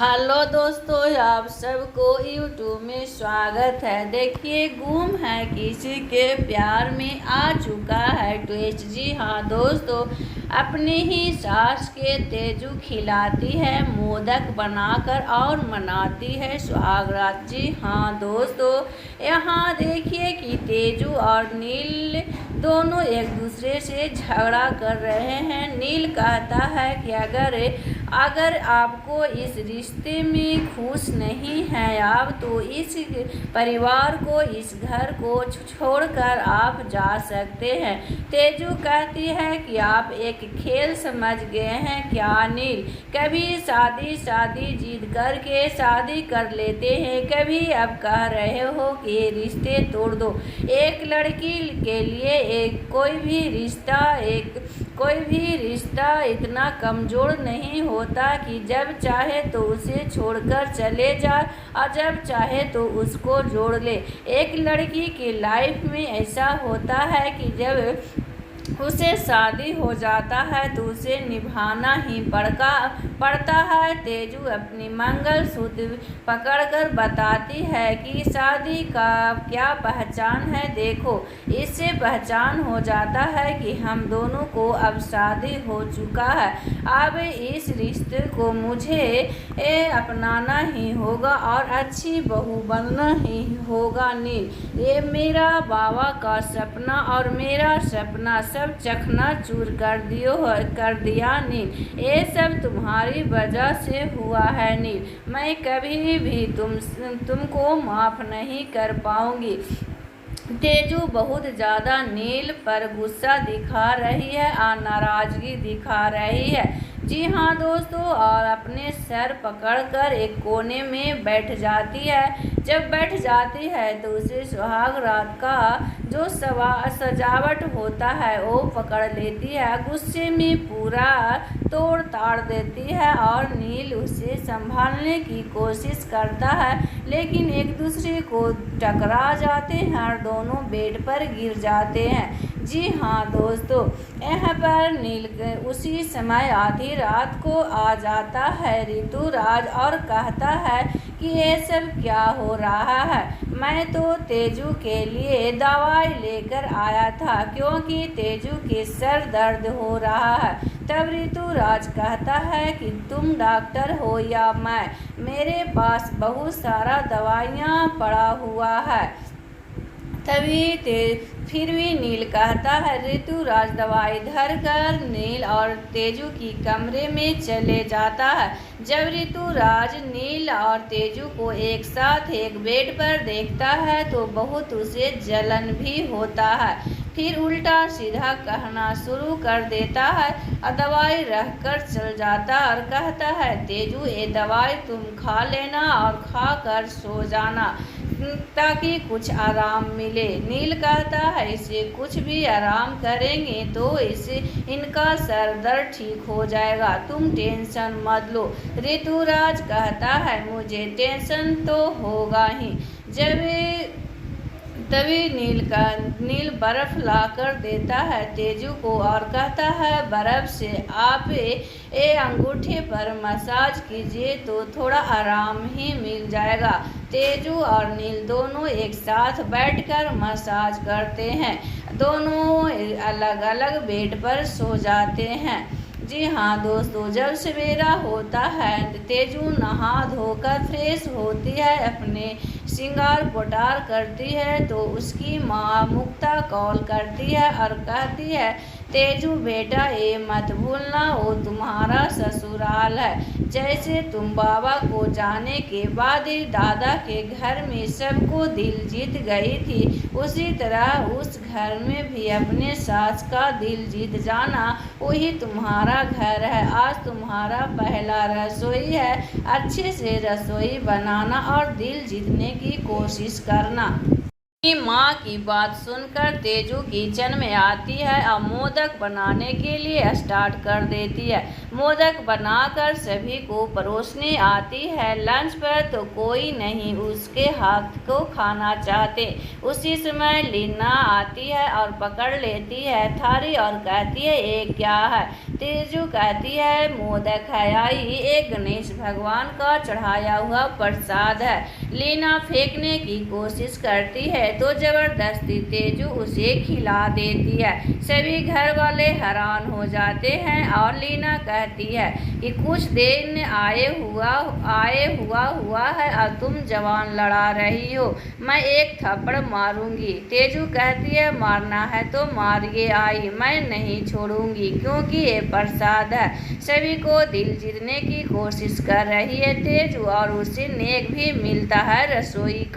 Hello दोस्तों, आप सबको यूट्यूब में स्वागत है। देखिए, गुम है किसी के प्यार में आ चुका है ट्विस्ट। जी हाँ दोस्तों, अपनी ही सास के तेजू खिलाती है मोदक बनाकर और मनाती है सुहागरात। जी हाँ दोस्तों, यहाँ देखिए कि तेजू और नील दोनों एक दूसरे से झगड़ा कर रहे हैं। नील कहता है कि अगर आपको इस रिश्ते में खुश नहीं है आप, तो इस परिवार को, इस घर को छोड़कर आप जा सकते हैं। तेजू कहती है कि आप एक खेल समझ गए हैं क्या नील? कभी शादी जिद करके शादी कर लेते हैं, कभी अब कह रहे हो कि रिश्ते तोड़ दो। एक लड़की के लिए कोई भी रिश्ता इतना कमज़ोर नहीं होता कि जब चाहे तो उसे छोड़कर चले जाए और जब चाहे तो उसको जोड़ ले। एक लड़की की लाइफ में ऐसा होता है कि जब उसे शादी हो जाता है तो उसे निभाना ही पड़ता है। तेजू अपनी मंगलसूत्र पकड़कर बताती है कि शादी का क्या पहचान है। देखो, इससे पहचान हो जाता है कि हम दोनों को अब शादी हो चुका है। अब इस रिश्ते को मुझे अपनाना ही होगा और अच्छी बहू बनना ही होगा नील। ये मेरा बाबा का सपना और मेरा सपना सब चकनाचूर कर दिया नील। ये सब तुम्हारी वजह से हुआ है नील। मैं कभी भी तुमको माफ नहीं कर पाऊंगी। तेजू बहुत ज़्यादा नील पर गुस्सा दिखा रही है और नाराज़गी दिखा रही है। जी हाँ दोस्तों, और अपने सर पकड़कर एक कोने में बैठ जाती है। जब बैठ जाती है तो उसे सुहाग रात का जो सजावट होता है वो पकड़ लेती है। गुस्से में पूरा तोड़ ताड़ देती है और नील उसे संभालने की कोशिश करता है, लेकिन एक दूसरे को टकरा जाते हैं और दोनों बेड पर गिर जाते हैं। जी हाँ दोस्तों, यहाँ पर नील उसी समय आधी रात को आ जाता है ऋतुराज और कहता है कि ये सब क्या हो रहा है। मैं तो तेजू के लिए दवाई लेकर आया था क्योंकि तेजू के सर दर्द हो रहा है। तब ऋतुराज कहता है कि तुम डॉक्टर हो या मैं, मेरे पास बहुत सारा दवाइयाँ पड़ा हुआ है। फिर भी नील कहता है। ऋतुराज दवाई धर कर नील और तेजू की कमरे में चले जाता है। जब ऋतुराज नील और तेजू को एक साथ एक बेड पर देखता है तो बहुत उसे जलन भी होता है। फिर उल्टा सीधा कहना शुरू कर देता है और दवाई रख कर चल जाता और कहता है, तेजू ये दवाई तुम खा लेना और खा कर सो जाना ताकि कुछ आराम मिले। नील कहता है, इसे कुछ भी आराम करेंगे तो इनका सर दर्द ठीक हो जाएगा, तुम टेंशन मत लो। ऋतुराज कहता है, मुझे टेंशन तो होगा ही। तभी नील बर्फ लाकर देता है तेजू को और कहता है, बर्फ से आप ये अंगूठे पर मसाज कीजिए तो थोड़ा आराम ही मिल जाएगा। तेजू और नील दोनों एक साथ बैठकर मसाज करते हैं। दोनों अलग अलग बेड पर सो जाते हैं। जी हाँ दोस्तों, जब सवेरा होता है तेजू नहा धोकर फ्रेश होती है, अपने श्रृंगार पटार करती है तो उसकी माँ मुक्ता कॉल करती है और कहती है, तेजू बेटा ये मत भूलना वो तुम्हारा ससुराल है। जैसे तुम बाबा को जाने के बाद ही दादा के घर में सबको दिल जीत गई थी, उसी तरह उस घर में भी अपने सास का दिल जीत जाना। वही तुम्हारा घर है। आज तुम्हारा पहला रसोई है। अच्छे से रसोई बनाना और दिल जीतने की कोशिश करना। माँ की बात सुनकर तेजू किचन में आती है और मोदक बनाने के लिए स्टार्ट कर देती है। मोदक बनाकर सभी को परोसने आती है। लंच पर तो कोई नहीं उसके हाथ को खाना चाहते। उसी समय लीना आती है और पकड़ लेती है थाली और कहती है, ये क्या है? तेजू कहती है मोदक है आई, एक गणेश भगवान का चढ़ाया हुआ प्रसाद है। लीना फेंकने की कोशिश करती है तो जबरदस्ती तेजू उसे खिला देती है। सभी घर वाले हैरान हो जाते हैं और लीना कहती है कि कुछ दिन हुआ है और तुम जवान लड़ा रही हो, मैं एक थप्पड़ मारूंगी। तेजू कहती है मारना है तो मारिए आई, मैं नहीं छोड़ूंगी क्योंकि ये प्रसाद है। सभी को दिल जीतने की कोशिश कर रही है तेजू और उसे नेक भी मिलता है रसोई का।